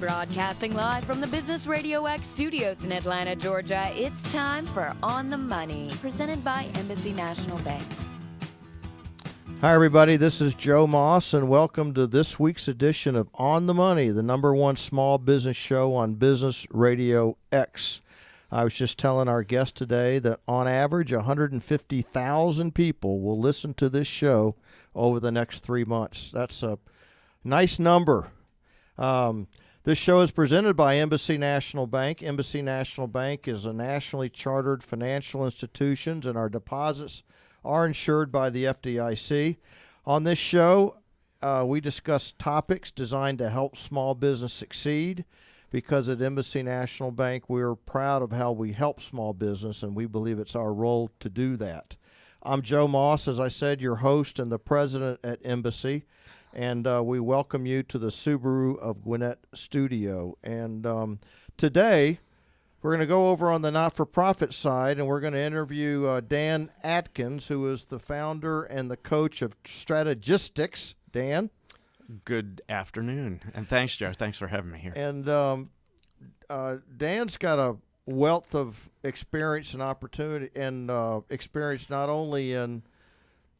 Broadcasting live from the Business RadioX studios in Atlanta, Georgia, it's time for On the Money, presented by Embassy National Bank. Hi, everybody. This is Joe Moss, and welcome to this week's edition of On the Money, the #1 small business show on Business Radio X. I was just telling our guest today that on average, 150,000 people will listen to this show over the next 3 months. That's a nice number. This show is presented by Embassy National Bank. Embassy National Bank is a nationally chartered financial institution, and our deposits are insured by the FDIC. On this show, we discuss topics designed to help small business succeed, because at Embassy National Bank, we're proud of how we help small business, and we believe it's our role to do that. I'm Joe Moss, as I said, your host and the president at Embassy. And we welcome you to the Subaru of Gwinnett studio. And today, we're going to go over on the not-for-profit side, and we're going to interview Dan Adkins, who is the founder and the coach of Strategistics. Dan? Good afternoon. And thanks, Joe. Thanks for having me here. And Dan's got a wealth of experience and opportunity, and experience not only in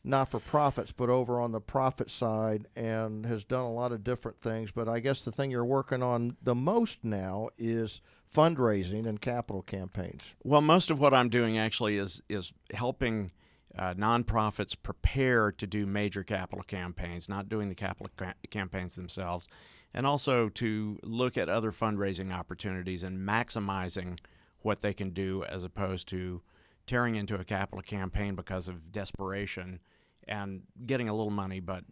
not-for-profits, but over on the profit side, and has done a lot of different things. But I guess the thing you're working on the most now is fundraising and capital campaigns. Well, most of what I'm doing actually is helping nonprofits prepare to do major capital campaigns, not doing the capital campaigns themselves, and also to look at other fundraising opportunities and maximizing what they can do, as opposed to tearing into a capital campaign because of desperation and getting a little money, but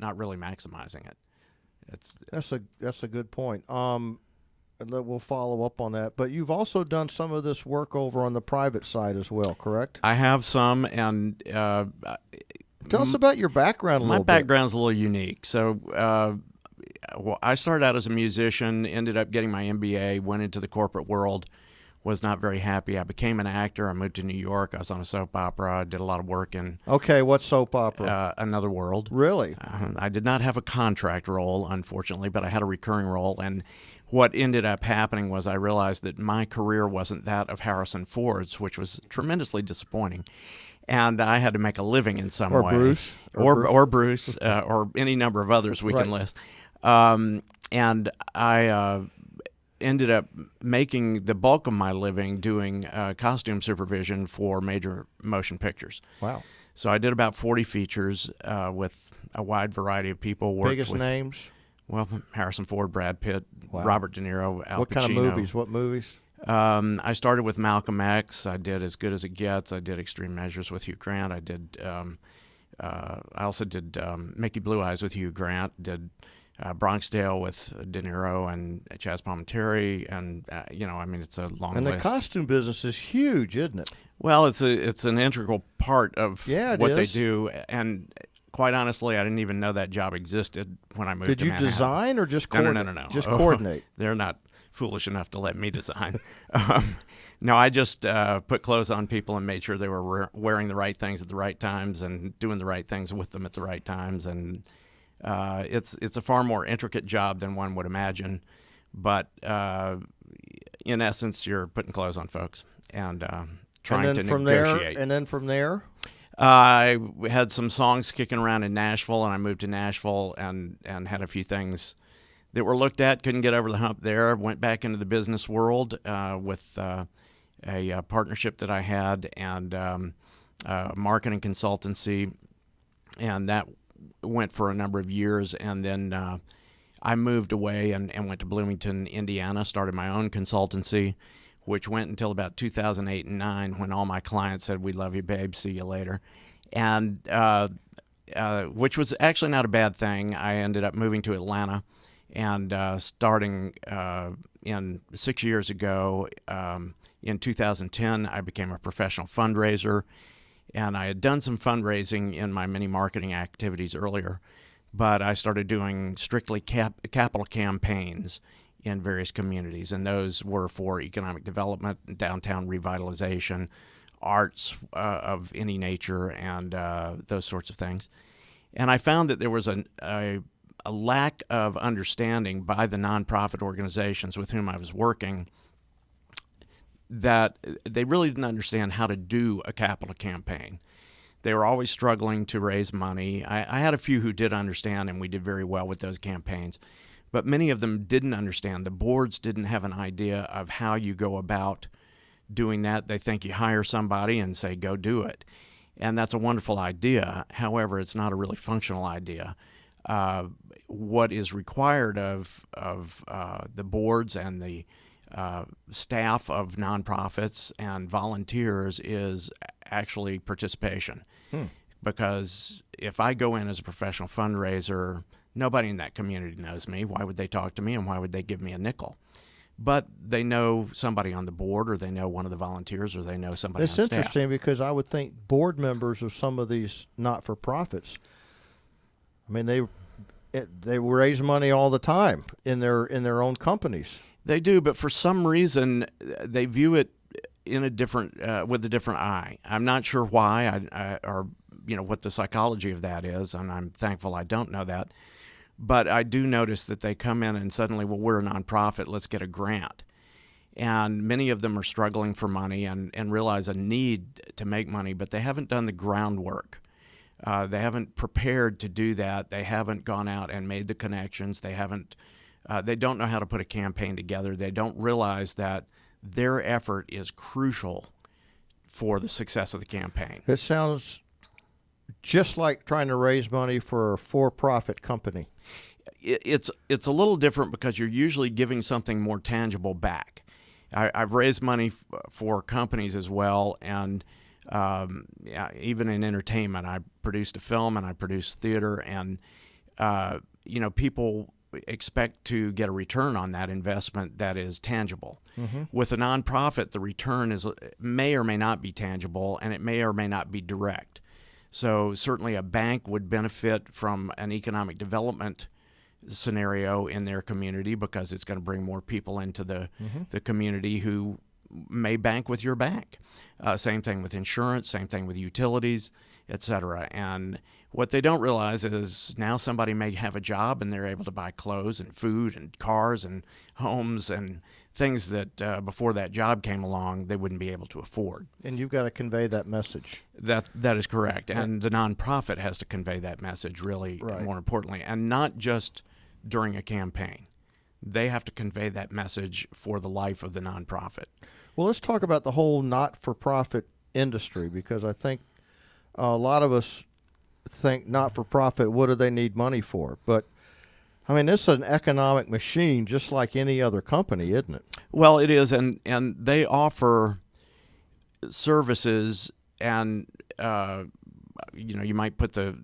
not really maximizing it. That's a good point. We'll follow up on that. But you've also done some of this work over on the private side as well, correct? I have some, and tell us about your background a little bit. My background's a little unique. So I started out as a musician, ended up getting my MBA, went into the corporate world, was not very happy. I became an actor. I moved to New York. I was on a soap opera. I did a lot of work in... Okay, what soap opera? Another World. Really? I did not have a contract role, unfortunately, but I had a recurring role. And what ended up happening was I realized that my career wasn't that of Harrison Ford's, which was tremendously disappointing. And I had to make a living in some way. Or Bruce, or any number of others we can list. And I... ended up making the bulk of my living doing costume supervision for major motion pictures. Wow. So I did about 40 features with a wide variety of people. Biggest names? Well, Harrison Ford, Brad Pitt, wow. Robert De Niro, Al Pacino. What kind of movies? What movies? I started with Malcolm X. I did As Good as It Gets. I did Extreme Measures with Hugh Grant. I did. I also did Mickey Blue Eyes with Hugh Grant. Did Bronx Tale with De Niro and Chaz Palminteri, and it's a long list. And the costume business is huge, isn't it? Well, it's an integral part of what they do, and quite honestly, I didn't even know that job existed when I moved to Manhattan. Did you design or just coordinate? No. Just coordinate. They're not foolish enough to let me design. No, I just put clothes on people and made sure they were wearing the right things at the right times and doing the right things with them at the right times, and it's a far more intricate job than one would imagine, but in essence, you're putting clothes on folks and trying to negotiate. And then from there? I had some songs kicking around in Nashville, and I moved to Nashville and had a few things that were looked at, couldn't get over the hump there. Went back into the business world with a partnership that I had and marketing consultancy, and that went for a number of years, and then I moved away and went to Bloomington, Indiana, started my own consultancy, which went until about 2008 and 2009 when all my clients said, "We love you, babe, see you later," and which was actually not a bad thing. I ended up moving to Atlanta and starting in 6 years ago, in 2010, I became a professional fundraiser. And I had done some fundraising in my many marketing activities earlier, but I started doing strictly capital campaigns in various communities, and those were for economic development, downtown revitalization, arts of any nature, and those sorts of things. And I found that there was a a lack of understanding by the nonprofit organizations with whom I was working, that they really didn't understand how to do a capital campaign. They were always struggling to raise money. I had a few who did understand, and we did very well with those campaigns. But many of them didn't understand. The boards didn't have an idea of how you go about doing that. They think you hire somebody and say, go do it. And that's a wonderful idea. However, it's not a really functional idea. What is required of the boards and the staff of nonprofits and volunteers is actually participation. Because if I go in as a professional fundraiser, nobody in that community knows me. Why would they talk to me, and why would they give me a nickel? But they know somebody on the board, or they know one of the volunteers, or they know somebody on staff. It's interesting because I would think board members of some of these not-for-profits, I mean, they raise money all the time in their own companies. They do, but for some reason they view it in a different with a different eye. I'm not sure why, or what the psychology of that is, and I'm thankful I don't know that. But I do notice that they come in and suddenly, well, we're a nonprofit, let's get a grant. And many of them are struggling for money and realize a need to make money, but they haven't done the groundwork. They haven't prepared to do that. They haven't gone out and made the connections. They don't know how to put a campaign together. They don't realize that their effort is crucial for the success of the campaign. It sounds just like trying to raise money for a for-profit company. It's a little different because you're usually giving something more tangible back. I've raised money for companies as well, and even in entertainment. I produced a film and I produced theater, and people expect to get a return on that investment that is tangible. Mm-hmm. With a nonprofit, the return may or may not be tangible, and it may or may not be direct. So certainly a bank would benefit from an economic development scenario in their community because it's going to bring more people into the community who may bank with your bank. Same thing with insurance, same thing with utilities, et cetera. And what they don't realize is now somebody may have a job and they're able to buy clothes and food and cars and homes and things that before that job came along they wouldn't be able to afford. And you've got to convey that message. That is correct. And the nonprofit has to convey that message really more importantly, and not just during a campaign. They have to convey that message for the life of the nonprofit. Well, let's talk about the whole not-for-profit industry, because I think a lot of us think not-for-profit, what do they need money for? But, I mean, this is an economic machine just like any other company, isn't it? Well, it is, and they offer services, and, you might put the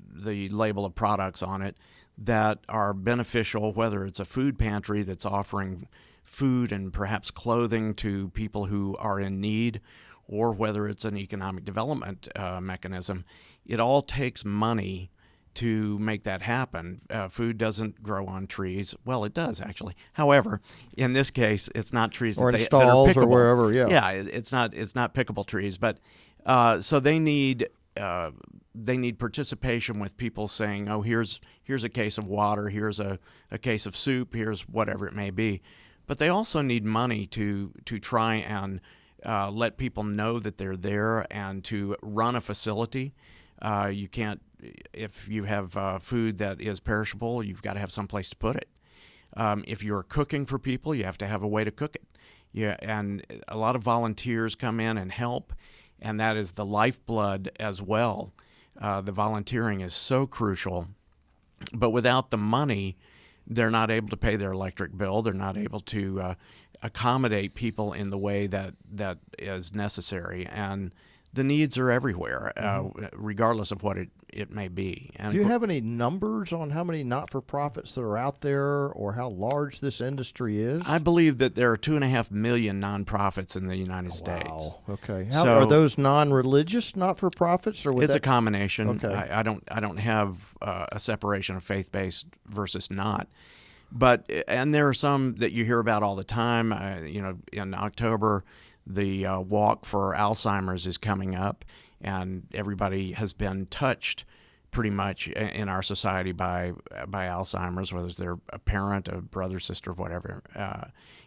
label of products on it that are beneficial, whether it's a food pantry that's offering food and perhaps clothing to people who are in need, or whether it's an economic development mechanism. It all takes money to make that happen. Food doesn't grow on trees. Well, it does actually. However, in this case, it's not trees or that in stalls that are pickable. Or wherever. Yeah, yeah, it's not pickable trees, but so they need participation with people saying, oh, here's a case of water, here's a case of soup, here's whatever it may be. But they also need money to try and let people know that they're there and to run a facility. You can't, if you have food that is perishable, you've got to have some place to put it. If you're cooking for people, you have to have a way to cook it. Yeah, and a lot of volunteers come in and help, and that is the lifeblood as well. The volunteering is so crucial, but without the money, they're not able to pay their electric bill. They're not able to accommodate people in the way that is necessary. And the needs are everywhere, regardless of what it may be. And do you have any numbers on how many not-for-profits that are out there or how large this industry is? I believe that there are 2.5 million nonprofits in the United States. Wow. Okay. Are those non-religious not-for-profits, or it's a combination? Okay. I don't have a separation of faith-based versus not. But there are some that you hear about all the time. In October, the walk for Alzheimer's is coming up, and everybody has been touched pretty much in our society by Alzheimer's, whether they're a parent, a brother, sister, whatever,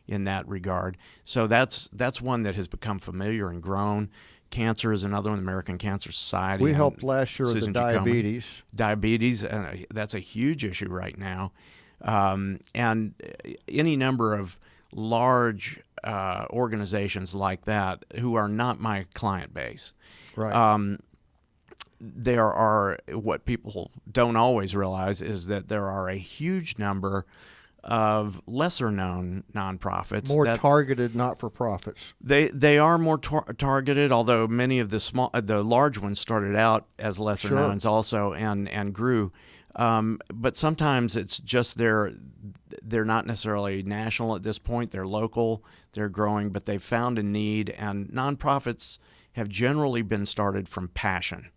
in that regard. So that's one that has become familiar and grown. Cancer is another one, the American Cancer Society. We helped last year with the Susan diabetes. Jacome. Diabetes, that's a huge issue right now. And any number of large organizations like that who are not my client base. Right. There are, what people don't always realize is that there are a huge number of lesser-known nonprofits. More targeted not-for-profits. They are more targeted, although many of the large ones started out as lesser-knowns also and grew. But sometimes it's just they're not necessarily national at this point. They're local, they're growing, but they've found a need, and nonprofits have generally been started from passion.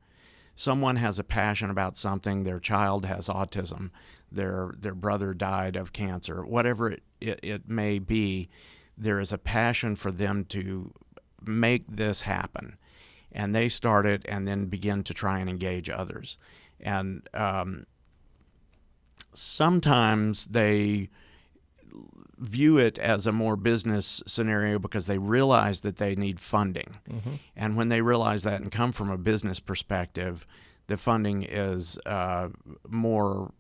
Someone has a passion about something. Their child has autism. Their brother died of cancer. Whatever it may be, there is a passion for them to make this happen. And they start it and then begin to try and engage others. And sometimes they view it as a more business scenario because they realize that they need funding. Mm-hmm. And when they realize that and come from a business perspective, the funding is more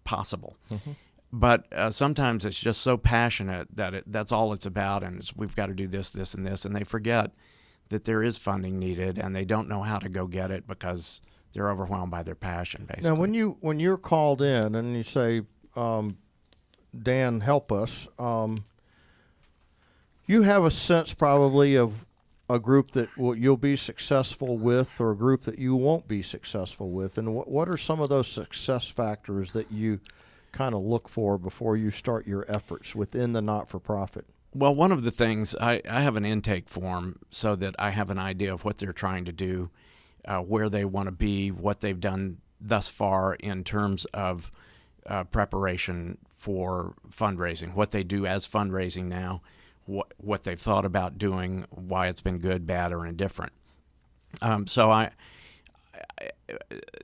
possible. Mm-hmm. But sometimes it's just so passionate that that's all it's about, and we've got to do this, this, and this, and they forget that there is funding needed, and they don't know how to go get it because they're overwhelmed by their passion, basically. Now, when you're called in and you say, Dan, help us. You have a sense probably of a group that you'll be successful with or a group that you won't be successful with. And what are some of those success factors that you kind of look for before you start your efforts within the not-for-profit? Well, one of the things, I have an intake form so that I have an idea of what they're trying to do, where they want to be, what they've done thus far in terms of preparation for fundraising, what they do as fundraising now, what they've thought about doing, why it's been good, bad, or indifferent. So I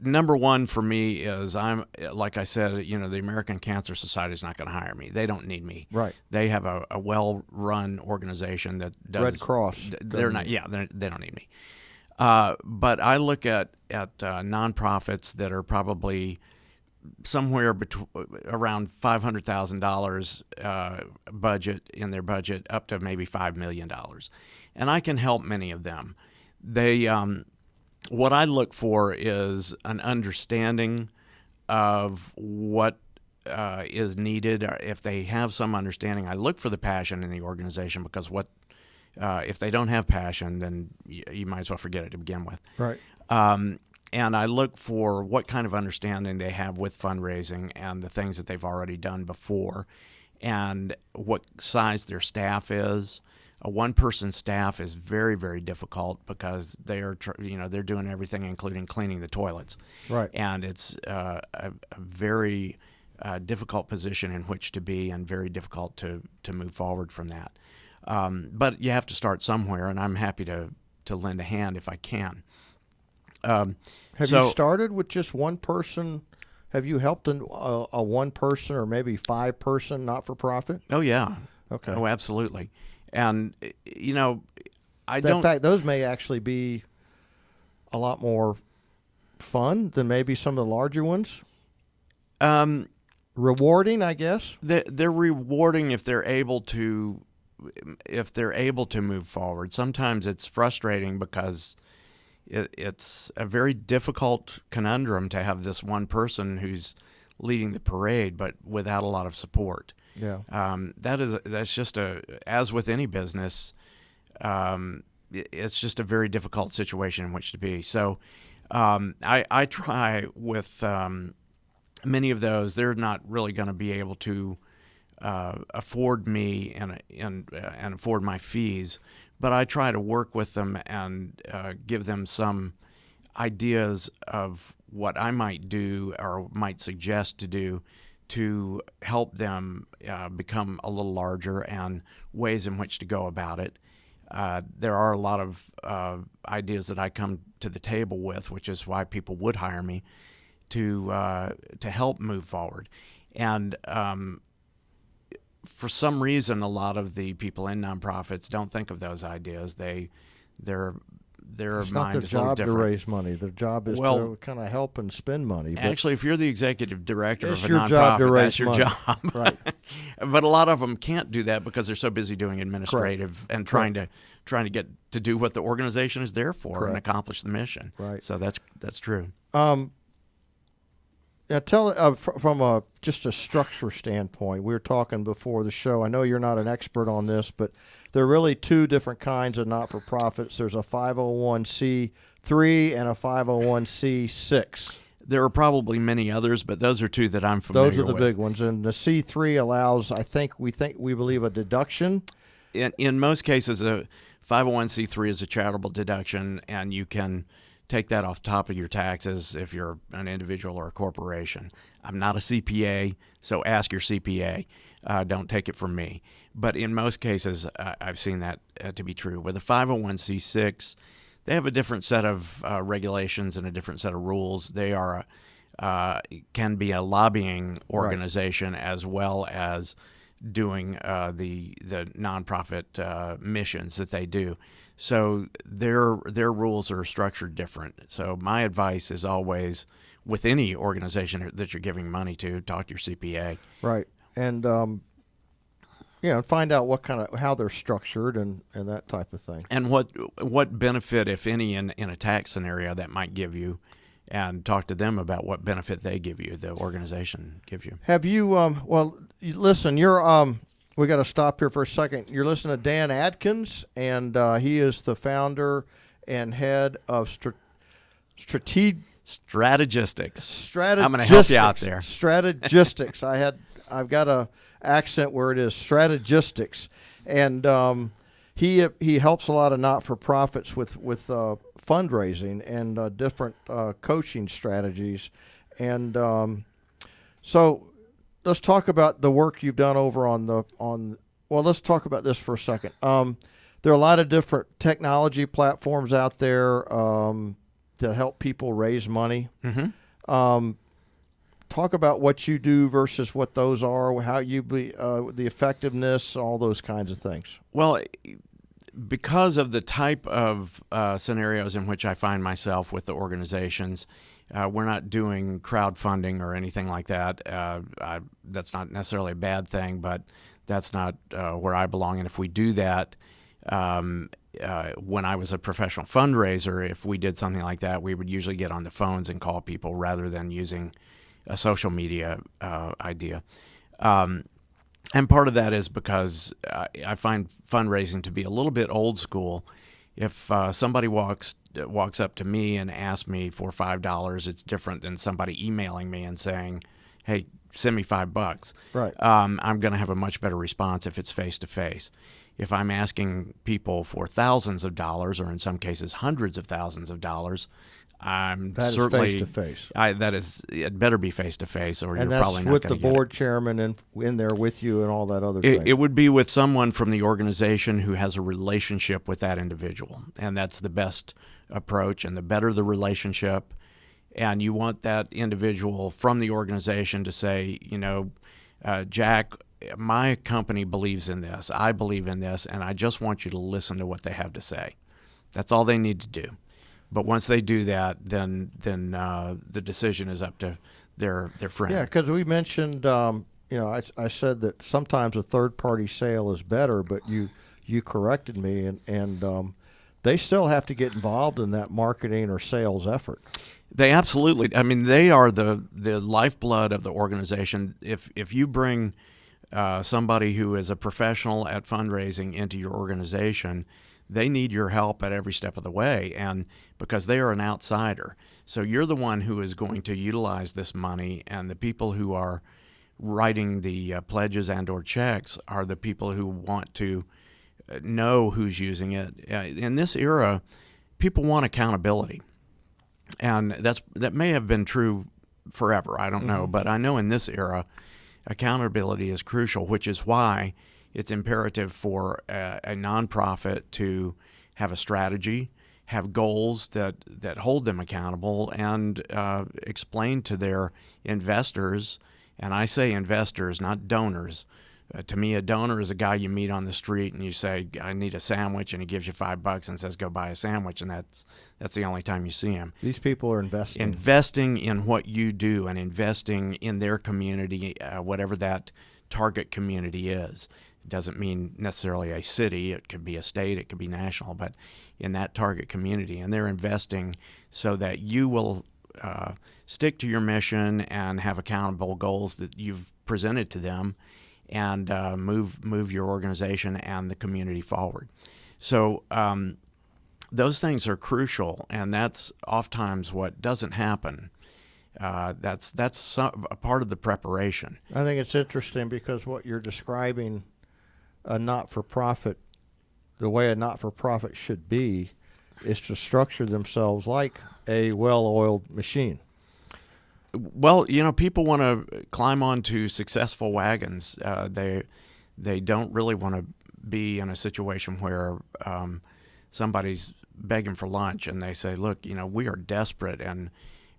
number one for me is like I said, the American Cancer Society is not going to hire me. They don't need me. Right. They have a well-run organization that does. Red Cross. They're not. Yeah, they don't need me. But I look at nonprofits that are probably somewhere around $500,000 budget in their budget up to maybe $5 million, and I can help many of them. They what I look for is an understanding of what is needed. If they have some understanding, I look for the passion in the organization, because if they don't have passion, then you might as well forget it to begin with. Right. And I look for what kind of understanding they have with fundraising and the things that they've already done before, and what size their staff is. A one-person staff is very, very difficult because they're doing everything, including cleaning the toilets. Right. And it's a very difficult position in which to be, and very difficult to move forward from that. But you have to start somewhere, and I'm happy to lend a hand if I can. Have you started with just one person? Have you helped a one person or maybe 5-person not-for-profit? Oh, yeah. Okay. Oh, absolutely. And, in fact, those may actually be a lot more fun than maybe some of the larger ones. Rewarding, I guess. They're rewarding if they're able to move forward. Sometimes it's frustrating because it's a very difficult conundrum to have this one person who's leading the parade, but without a lot of support. Yeah. That's just as with any business, it's just a very difficult situation in which to be. So I try with many of those. They're not really going to be able to afford me and afford my fees, but I try to work with them and give them some ideas of what I might do or might suggest to do to help them become a little larger, and ways in which to go about it. There are a lot of ideas that I come to the table with, which is why people would hire me, to help move forward. And for some reason, a lot of the people in nonprofits don't think of those ideas. Their It's mind not their is a little job to different. raise money. Their job is to kind of help and spend money. But Actually, if you're the executive director of a your job to nonprofit, raise that's your money. job. Right. But a lot of them can't do that because they're so busy doing administrative and trying to get to do what the organization is there for and accomplish the mission. Right. So that's true. Now, from just a structure standpoint, we were talking before the show. I know you're not an expert on this, but there are really two different kinds of not-for-profits. There's a 501c3 and a 501c6. There are probably many others, but those are two that I'm familiar with. Those are the big ones, and the C3 allows, we believe, a deduction. In most cases, a 501c3 is a charitable deduction, and you can take that off top of your taxes if you're an individual or a corporation. I'm not a CPA, so ask your CPA. Don't take it from me. But in most cases, I've seen that to be true. With a 501c6, they have a different set of regulations and a different set of rules. They are can be a lobbying organization as well as doing the nonprofit missions that they do. So their rules are structured different. So my advice is always, with any organization that you're giving money to, talk to your CPA. Right, and find out how they're structured and that type of thing. And what benefit, if any, in a tax scenario that might give you, and talk to them about what benefit they give you, the organization gives you. Have you? Listen, you're. We got to stop here for a second. You're listening to Dan Adkins, and he is the founder and head of Strategistics. I'm going to help you out there. Strategistics. I've got a accent where it is strategistics, and he helps a lot of not-for-profits with fundraising and different coaching strategies, and so. Let's talk about the work you've done over let's talk about this for a second. There are a lot of different technology platforms out there to help people raise money. Mm-hmm. Talk about what you do versus what those are, how you the effectiveness, all those kinds of things. Well, because of the type of scenarios in which I find myself with the organizations, we're not doing crowdfunding or anything like that. That's not necessarily a bad thing, but that's not where I belong. And if we do that, when I was a professional fundraiser, if we did something like that, we would usually get on the phones and call people rather than using a social media idea. And part of that is because I find fundraising to be a little bit old school. If somebody walks up to me and asks me for $5, it's different than somebody emailing me and saying, "Hey, send me $5." Right. I'm going to have a much better response if it's face to face. If I'm asking people for thousands of dollars, or in some cases hundreds of thousands of dollars, That certainly is face to face. It better be face to face, or and you're probably not that's going with to the get board it. chairman in there with you and all that other thing. It would be with someone from the organization who has a relationship with that individual, and that's the best approach. And the better the relationship, and you want that individual from the organization to say, Jack, my company believes in this, I believe in this, and I just want you to listen to what they have to say. That's all they need to do. But once they do that, then the decision is up to their friend. Yeah, because we mentioned, I said that sometimes a third-party sale is better, but you corrected me, and they still have to get involved in that marketing or sales effort. They absolutely. I mean, they are the lifeblood of the organization. If you bring somebody who is a professional at fundraising into your organization, they need your help at every step of the way, and because they are an outsider. So you're the one who is going to utilize this money, and the people who are writing the pledges and or checks are the people who want to know who's using it. In this era, people want accountability, and that may have been true forever. I don't know, but I know in this era, accountability is crucial, which is why it's imperative for a nonprofit to have a strategy have goals that hold them accountable, and explain to their investors, and I say investors, not donors. To me, a donor is a guy you meet on the street and you say, I need a sandwich, and he gives you $5 and says, go buy a sandwich, and that's the only time you see him. These people are investing. Investing in what you do and investing in their community, whatever that target community is. It doesn't mean necessarily a city. It could be a state. It could be national. But in that target community, and they're investing so that you will stick to your mission and have accountable goals that you've presented to them, and move your organization and the community forward. So those things are crucial, and that's oftentimes what doesn't happen. That's a part of the preparation. I think it's interesting because what you're describing, a not-for-profit, the way a not-for-profit should be, is to structure themselves like a well-oiled machine. Well, people want to climb onto successful wagons. They don't really want to be in a situation where somebody's begging for lunch and they say, look, we are desperate and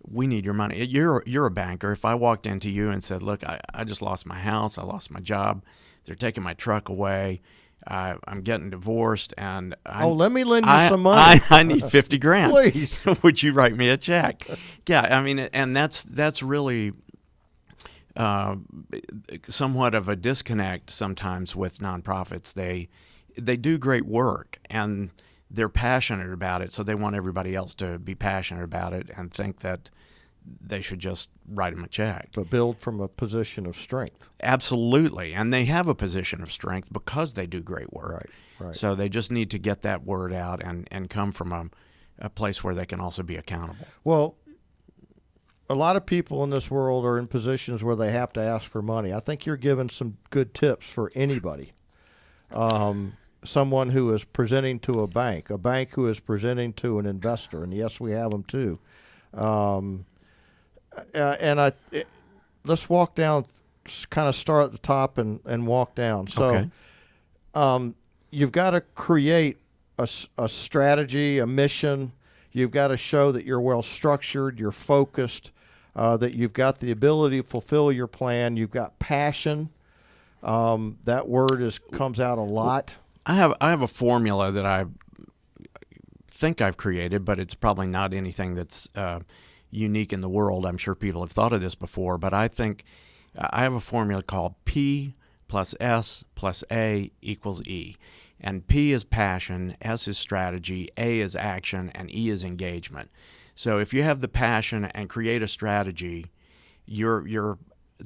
we need your money. You're a banker. If I walked into you and said, look, I just lost my house, I lost my job, they're taking my truck away, I'm getting divorced, and let me lend you some money. I need $50,000. Please, would you write me a check? Yeah, I mean, and that's really somewhat of a disconnect sometimes with nonprofits. They do great work and they're passionate about it, so they want everybody else to be passionate about it and think that they should just write them a check. But build from a position of strength. Absolutely. And they have a position of strength because they do great work. Right. So they just need to get that word out and come from a place where they can also be accountable. Well, a lot of people in this world are in positions where they have to ask for money. I think you're giving some good tips for anybody. Someone who is presenting to a bank who is presenting to an investor, and yes, we have them too. Let's walk down, kind of start at the top and walk down. So Okay. You've got to create a strategy, a mission. You've got to show that you're well structured, you're focused, that you've got the ability to fulfill your plan. You've got passion. That word comes out a lot. I have a formula that I think I've created, but it's probably not anything that's unique in the world. I'm sure people have thought of this before, but I think I have a formula called P plus S plus A equals E. And P is passion, S is strategy, A is action, and E is engagement. So if you have the passion and create a strategy, you're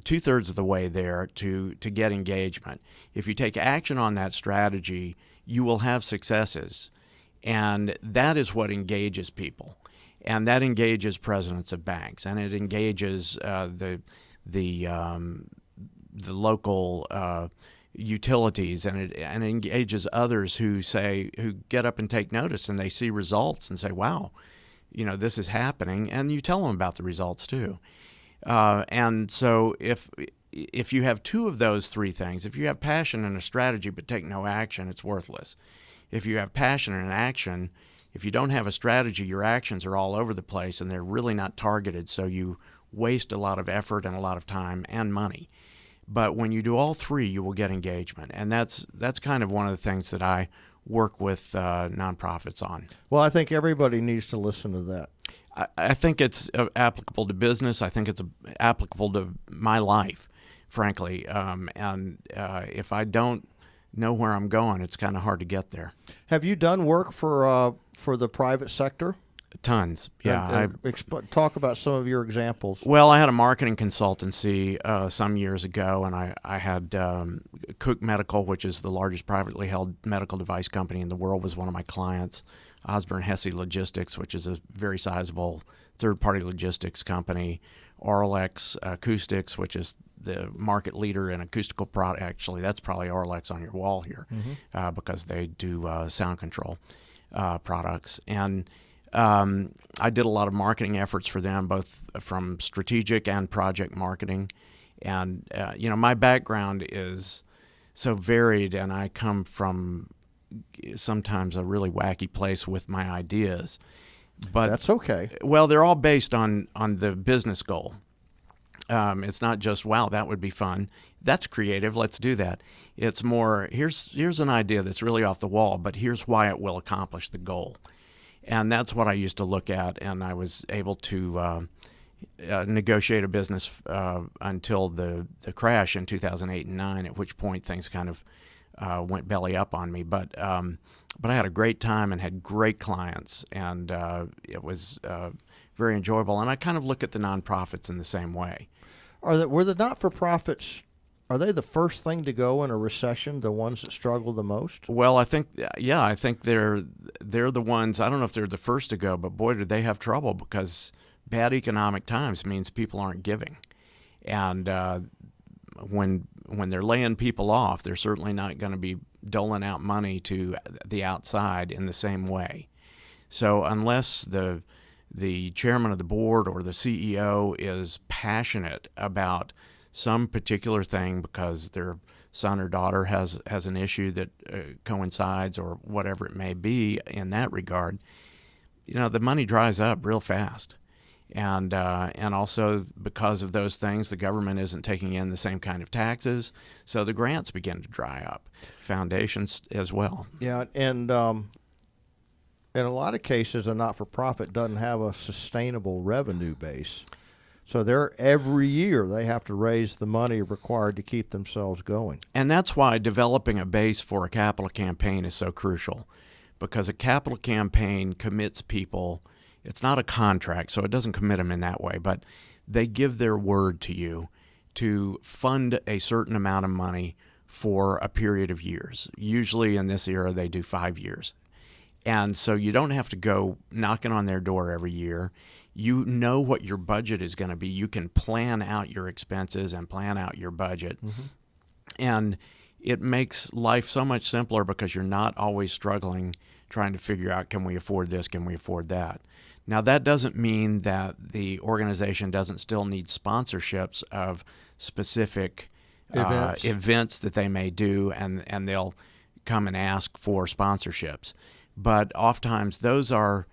two-thirds of the way there to get engagement. If you take action on that strategy, you will have successes. And that is what engages people. And that engages presidents of banks, and it engages the local utilities, and it engages others who get up and take notice, and they see results and say, wow, this is happening, and you tell them about the results too. And so if you have two of those three things, if you have passion and a strategy but take no action, it's worthless. If you have passion and action, if you don't have a strategy, your actions are all over the place and they're really not targeted, so you waste a lot of effort and a lot of time and money. But when you do all three, you will get engagement, and that's kind of one of the things that I work with nonprofits on. Well, I think everybody needs to listen to that. I think it's applicable to business. I think it's applicable to my life, frankly. And if I don't know where I'm going, it's kind of hard to get there. Have you done work for the private sector? Tons, yeah. Talk about some of your examples. Well, I had a marketing consultancy some years ago, and I had Cook Medical, which is the largest privately held medical device company in the world, was one of my clients. Osborne Hesse Logistics, which is a very sizable third-party logistics company. RadioX Acoustics, which is the market leader in acoustical product. Actually, that's probably RadioX on your wall here, because they do sound control products. And I did a lot of marketing efforts for them, both from strategic and project marketing. And my background is so varied, and I come from sometimes a really wacky place with my ideas. But that's okay. Well, they're all based on the business goal. It's not just, wow, that would be fun. That's creative. Let's do that. It's more, here's an idea that's really off the wall, but here's why it will accomplish the goal. And that's what I used to look at, and I was able to negotiate a business until the crash in 2008 and 9, at which point things kind of went belly up on me. But I had a great time and had great clients, and it was very enjoyable. And I kind of look at the nonprofits in the same way. Were the not-for-profits, are they the first thing to go in a recession, the ones that struggle the most? Well, I think they're the ones, I don't know if they're the first to go, but boy, did they have trouble, because bad economic times means people aren't giving. And when they're laying people off, they're certainly not going to be doling out money to the outside in the same way. So unless the chairman of the board or the CEO is passionate about some particular thing because their son or daughter has an issue that coincides or whatever it may be in that regard, the money dries up real fast. And also because of those things, the government isn't taking in the same kind of taxes, so the grants begin to dry up, foundations as well. Yeah, and in a lot of cases, a not-for-profit doesn't have a sustainable revenue base. So every year they have to raise the money required to keep themselves going. And that's why developing a base for a capital campaign is so crucial, because a capital campaign commits people. It's not a contract, so it doesn't commit them in that way, but they give their word to you to fund a certain amount of money for a period of years. Usually in this era, they do 5 years. And so you don't have to go knocking on their door every year. You know what your budget is going to be. You can plan out your expenses and plan out your budget. Mm-hmm. And it makes life so much simpler because you're not always struggling trying to figure out, can we afford this, can we afford that? Now, that doesn't mean that the organization doesn't still need sponsorships of specific events that they may do, and they'll come and ask for sponsorships. But oftentimes those are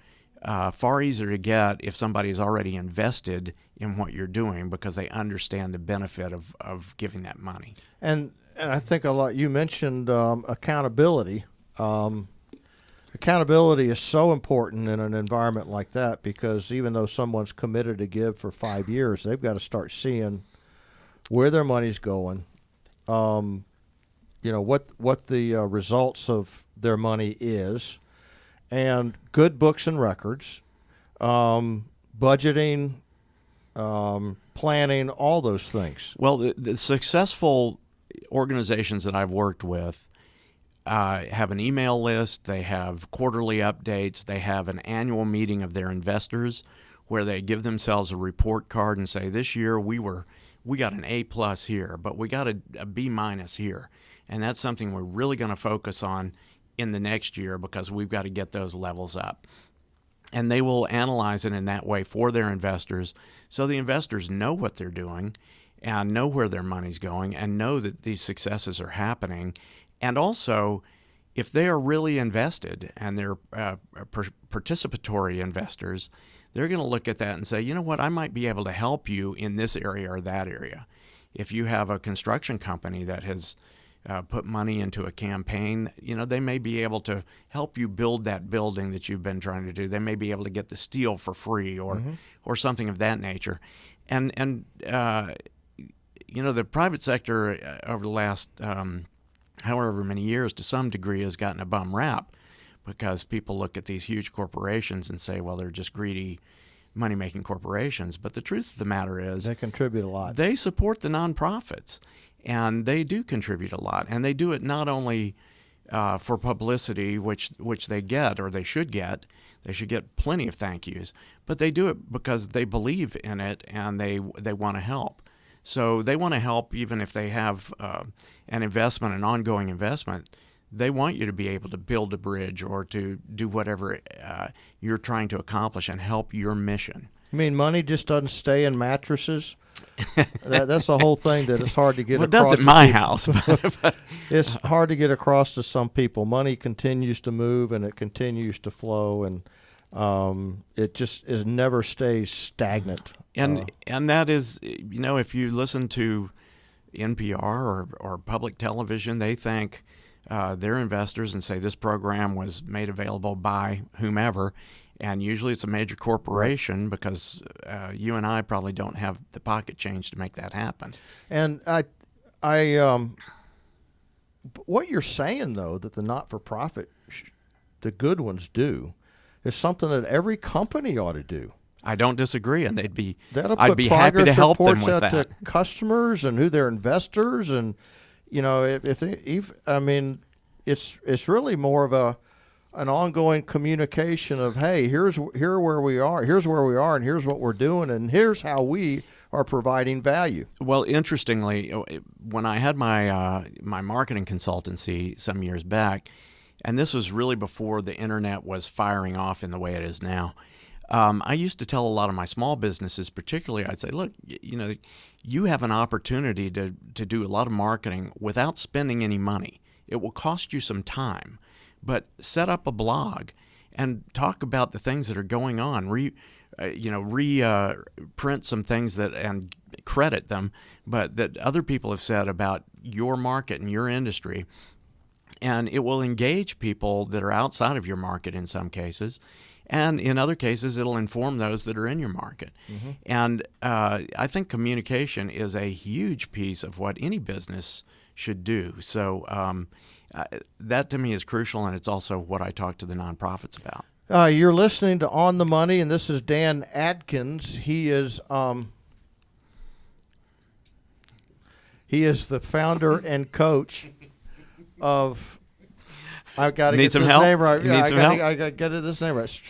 far easier to get if somebody is already invested in what you're doing, because they understand the benefit of giving that money. And I think a lot, you mentioned accountability. Accountability is so important in an environment like that, because even though someone's committed to give for 5 years, they've got to start seeing where their money's going, what the results of their money is, and good books and records, budgeting, planning, all those things. Well, the successful organizations that I've worked with have an email list, they have quarterly updates, they have an annual meeting of their investors where they give themselves a report card and say, this year we got an A+ here, but we got a B- here. And that's something we're really going to focus on in the next year, because we've got to get those levels up. And they will analyze it in that way for their investors, so the investors know what they're doing and know where their money's going and know that these successes are happening. And also, if they are really invested and they're participatory investors, they're going to look at that and say, you know what, I might be able to help you in this area or that area. If you have a construction company that has put money into a campaign, they may be able to help you build that building that you've been trying to do. They may be able to get the steel for free or something of that nature. And the private sector over the last however many years, to some degree, has gotten a bum rap, because people look at these huge corporations and say, well, they're just greedy, money-making corporations. But the truth of the matter is, they contribute a lot. They support the nonprofits, and they do contribute a lot. And they do it not only for publicity, which they get, or they should get. They should get plenty of thank yous. But they do it because they believe in it, and they want to help. So they want to help even if they have an investment, an ongoing investment. They want you to be able to build a bridge or to do whatever you're trying to accomplish and help your mission. You mean money just doesn't stay in mattresses That's the whole thing that it's hard to get Well, it across. does at my house. But It's hard to get across to some people. Money continues to move and it continues to flow, and it never stays stagnant. and that is, if you listen to NPR or public television, they thank their investors and say this program was made available by whomever. And usually it's a major corporation because you and I probably don't have the pocket change to make that happen. And what you're saying, though, that the not-for-profit, the good ones do, is something that every company ought to do. I don't disagree, and I'd be progress happy to help them reports with out that. to customers and who their investors, and it's really more of an ongoing communication of, hey, here where we are, and here's what we're doing, and here's how we are providing value. Well, interestingly, when I had my marketing consultancy some years back, and this was really before the internet was firing off in the way it is now, I used to tell a lot of my small businesses, particularly, I'd say, look, you have an opportunity to do a lot of marketing without spending any money. It will cost you some time, but set up a blog and talk about the things that are going on. Print some things and credit them, but that other people have said about your market and your industry. And it will engage people that are outside of your market in some cases. And in other cases, it'll inform those that are in your market. Mm-hmm. And I think communication is a huge piece of what any business should do. So that to me is crucial, and it's also what I talk to the nonprofits about. You're listening to On the Money, and this is Dan Adkins. He is the founder and coach of. I've got to get this name right. Need some help? I got to get this name right.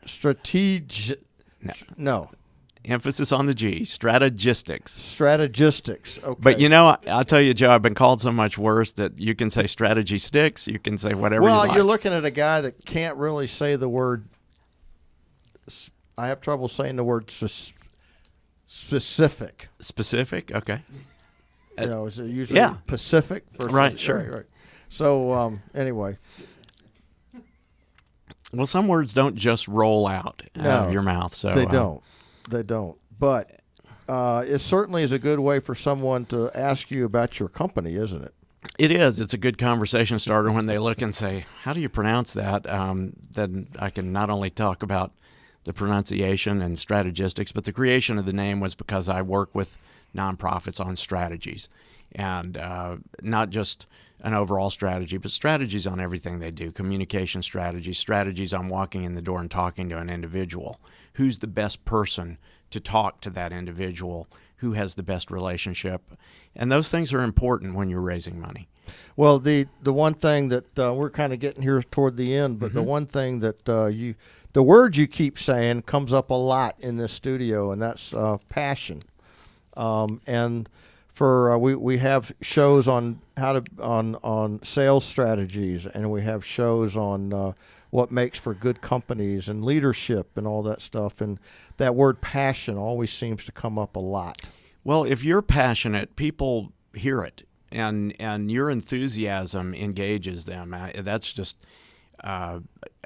Strategic. No. Emphasis on the G. Strategistics. Okay. But I'll tell you, Joe, I've been called so much worse that you can say strategy sticks. You can say whatever you like. Well, you're looking at a guy that can't really say the word. I have trouble saying the word specific. Specific? Okay. Is it usually Pacific? Right, sure. Right. So, anyway. Well, some words don't just roll out of your mouth. So They don't. But it certainly is a good way for someone to ask you about your company, isn't it? It is. It's a good conversation starter when they look and say, how do you pronounce that? Then I can not only talk about the pronunciation and strategistics, but the creation of the name was because I work with nonprofits on strategies. And not just an overall strategy, but strategies on everything they do, communication strategies on walking in the door and talking to an individual. Who's the best person to talk to that individual? Who has the best relationship? And those things are important when you're raising money. Well, the one thing that we're kind of getting here toward the end, but Mm-hmm. the one thing that the word you keep saying comes up a lot in this studio, and that's passion. And for we have shows on on sales strategies, and we have shows on what makes for good companies and leadership and all that stuff. And that word passion always seems to come up a lot. Well, if you're passionate, people hear it, and your enthusiasm engages them. That's just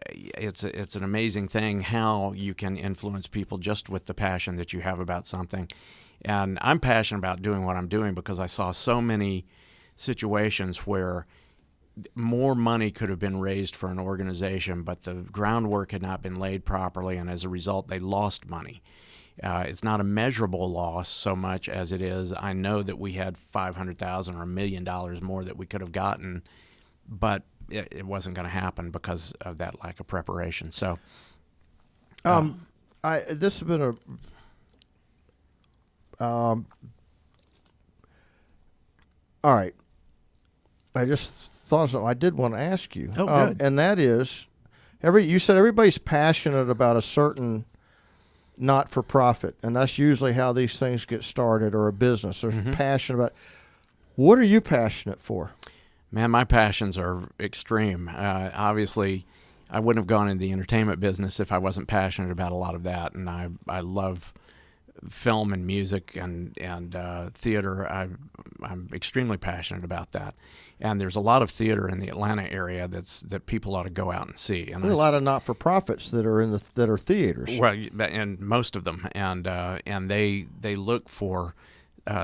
it's an amazing thing how you can influence people just with the passion that you have about something. And I'm passionate about doing what I'm doing because I saw so many situations where more money could have been raised for an organization, but the groundwork had not been laid properly, and as a result, they lost money. It's not a measurable loss so much as it is, I know that we had $500,000 or $1 million more that we could have gotten, but it wasn't going to happen because of that lack of preparation. So, this has been a all right. I just thought of something I did want to ask you. Oh, good. And that is, you said everybody's passionate about a certain not-for-profit, and that's usually how these things get started, or a business. They're passionate about. What are you passionate for? Man, my passions are extreme. Obviously, I wouldn't have gone into the entertainment business if I wasn't passionate about a lot of that, and I love film and music and theater. I'm extremely passionate about that, and there's a lot of theater in the Atlanta area that people ought to go out and see. And there's a lot of not-for-profits that are theaters. Well, and most of them, and they look for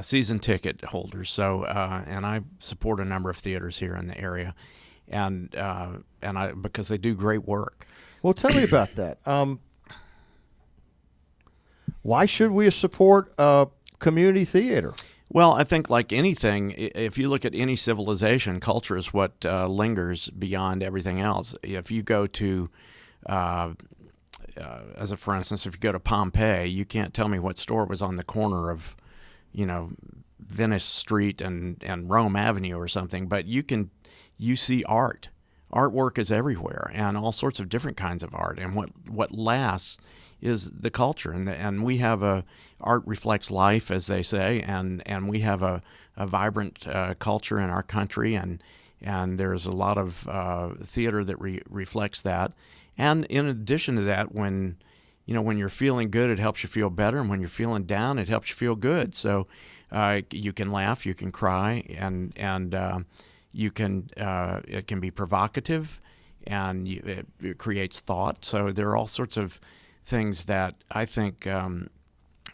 season ticket holders. So and I support a number of theaters here in the area, and I because they do great work. Well, tell me about that. Why should we support community theater? Well, I think like anything, if you look at any civilization, culture is what lingers beyond everything else. If you go to, for instance, if you go to Pompeii, you can't tell me what store was on the corner of, Venice Street and Rome Avenue or something, but you see art. Artwork is everywhere, and all sorts of different kinds of art. And what lasts is the culture, and we have art reflects life, as they say, and we have a vibrant culture in our country, and there's a lot of theater that reflects that. And in addition to that, when you're feeling good, it helps you feel better, and when you're feeling down, it helps you feel good. So you can laugh, you can cry, and you can it can be provocative, and it creates thought. So there are all sorts of things that I think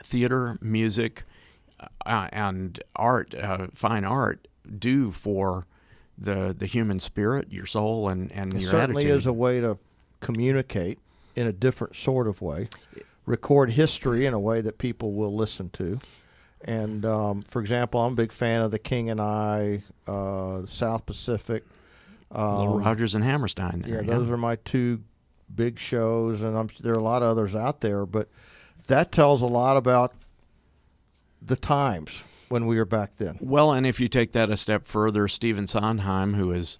theater, music, and art, fine art, do for the human spirit, your soul, and your attitude. It certainly is a way to communicate in a different sort of way, record history in a way that people will listen to. And, for example, I'm a big fan of The King and I, South Pacific. Little Rogers and Hammerstein there. Yeah, those are my two big shows, and there are a lot of others out there, but that tells a lot about the times when we were back then. Well, and if you take that a step further, Stephen Sondheim, who is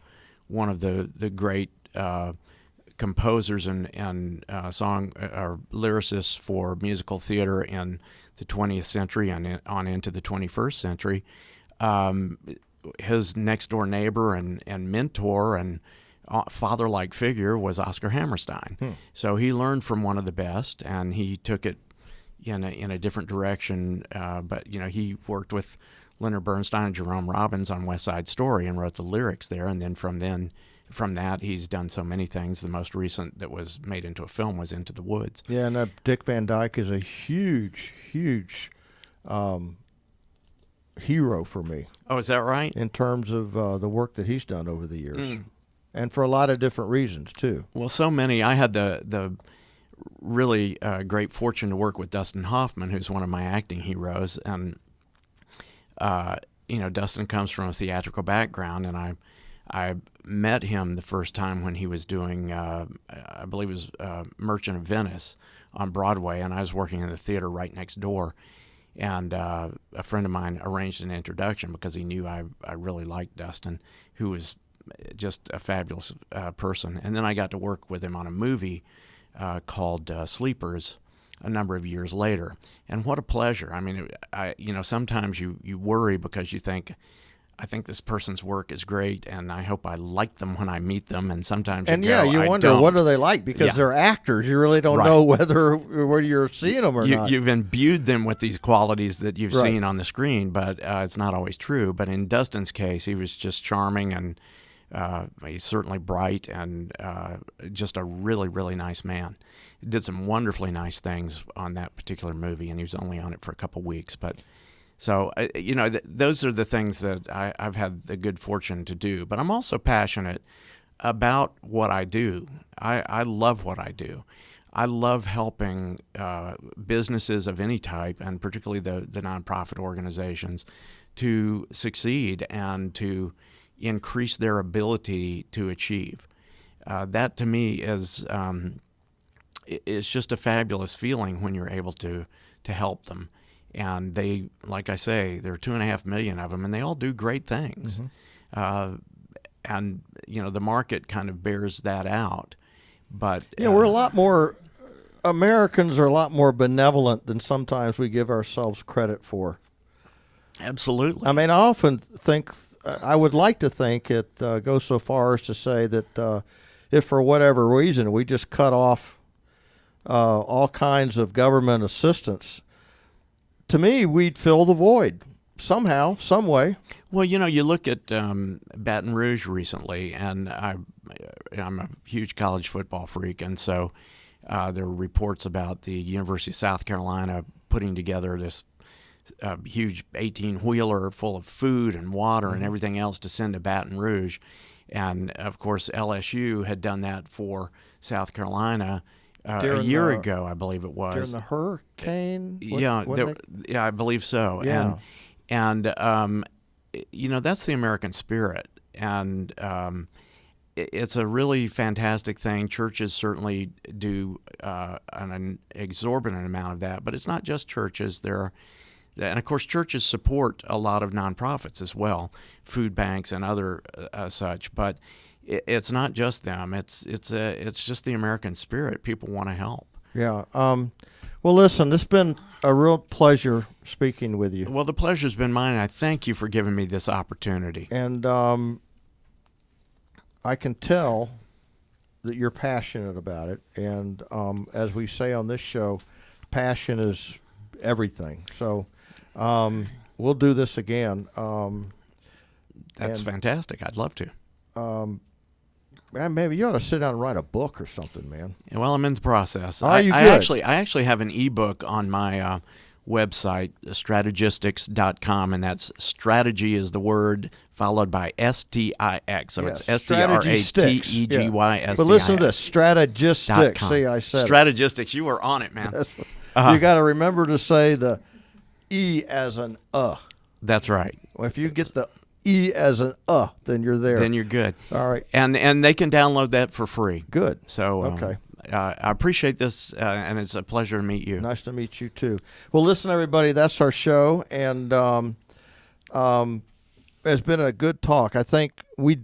one of the great composers and song or lyricists for musical theater in the 20th century and on into the 21st century, his next door neighbor and mentor and father-like figure was Oscar Hammerstein. So he learned from one of the best, and he took it in a different direction. But he worked with Leonard Bernstein and Jerome Robbins on West Side Story and wrote the lyrics there. And then from that, he's done so many things. The most recent that was made into a film was Into the Woods. Yeah, and Dick Van Dyke is a huge hero for me. Oh, is that right? In terms of the work that he's done over the years. And for a lot of different reasons, too. Well, so many. I had the really great fortune to work with Dustin Hoffman, who's one of my acting heroes. And, Dustin comes from a theatrical background, and I met him the first time when he was doing, I believe it was Merchant of Venice on Broadway, and I was working in the theater right next door. And a friend of mine arranged an introduction because he knew I really liked Dustin, who was just a fabulous person. And then I got to work with him on a movie called Sleepers a number of years later. And what a pleasure. I mean, sometimes you worry because you think, I think this person's work is great, and I hope I like them when I meet them. And sometimes you wonder, what are they like? Because they're actors. You really don't know whether you're seeing them or not. You've imbued them with these qualities that you've seen on the screen, but it's not always true. But in Dustin's case, he was just charming, and he's certainly bright, and just a really, really nice man. He did some wonderfully nice things on that particular movie, and he was only on it for a couple weeks, but... So, those are the things that I've had the good fortune to do. But I'm also passionate about what I do. I love what I do. I love helping businesses of any type, and particularly the nonprofit organizations, to succeed and to increase their ability to achieve. That, to me, is just a fabulous feeling when you're able to help them. And they, like I say, there are 2.5 million of them, and they all do great things. And, the market kind of bears that out. But we're a lot more, Americans are a lot more benevolent than sometimes we give ourselves credit for. Absolutely. I mean, I often think, I would like to think it goes so far as to say that if for whatever reason we just cut off all kinds of government assistance, to me, we'd fill the void somehow, some way. Well, you look at Baton Rouge recently, and I'm a huge college football freak, and so there were reports about the University of South Carolina putting together this huge 18-wheeler full of food and water and everything else to send to Baton Rouge. And, of course, LSU had done that for South Carolina a year ago, I believe it was. During the hurricane? Yeah, I believe so. Yeah. And that's the American spirit. And it's a really fantastic thing. Churches certainly do an exorbitant amount of that. But it's not just churches. And, of course, churches support a lot of nonprofits as well, food banks and other such. But it's not just them. It's just the American spirit. People want to help. Yeah. Well, listen, it's been a real pleasure speaking with you. Well, the pleasure's been mine, and I thank you for giving me this opportunity. And I can tell that you're passionate about it. And as we say on this show, passion is everything. So we'll do this again. That's fantastic. I'd love to. Man, maybe you ought to sit down and write a book or something, man. Well, I'm in the process. Are you good? I actually have an ebook on my website, strategistics.com, and that's strategy is the word followed by STIX. So it's STRATEGYSTIX. But listen to this, strategistics. See, I said Strategistics. You were on it, man. You got to remember to say the E as an That's right. Well, if you get the E as an then you're there. Then you're good. All right. And they can download that for free. Good. So okay. I appreciate this, and it's a pleasure to meet you. Nice to meet you too. Well, listen, everybody, that's our show, and it's been a good talk. I think we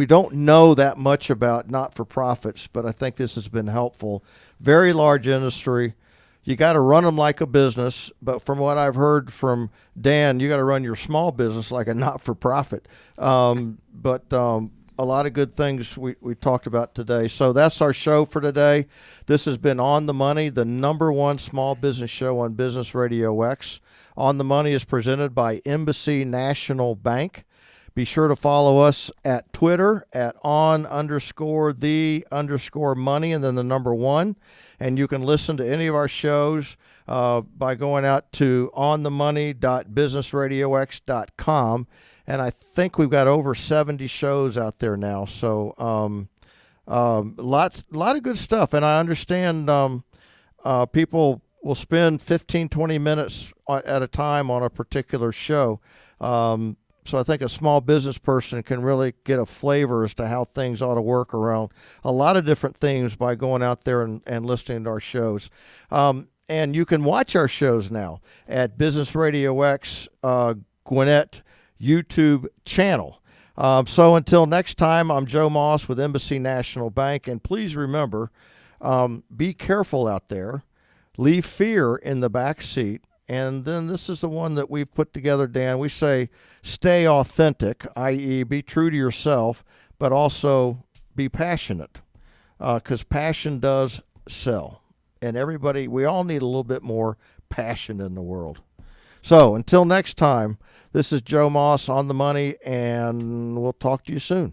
don't know that much about not-for-profits, but I think this has been helpful. Very large industry. You got to run them like a business, but from what I've heard from Dan, you got to run your small business like a not-for-profit. But a lot of good things we talked about today. So that's our show for today. This has been On the Money, the #1 small business show on Business Radio X. On the Money is presented by Embassy National Bank. Be sure to follow us at Twitter at on_the_money and then the #1. And you can listen to any of our shows by going out to onthemoney.businessradiox.com. And I think we've got over 70 shows out there now. So a lot of good stuff. And I understand people will spend 15, 20 minutes at a time on a particular show. So I think a small business person can really get a flavor as to how things ought to work around a lot of different things by going out there and listening to our shows. And you can watch our shows now at Business Radio X Gwinnett YouTube channel. So until next time, I'm Joe Moss with Embassy National Bank. And please remember, be careful out there. Leave fear in the back seat. And then this is the one that we've put together, Dan. We say stay authentic, i.e. be true to yourself, but also be passionate, because passion does sell. And everybody, we all need a little bit more passion in the world. So until next time, this is Joe Moss on the Money, and we'll talk to you soon.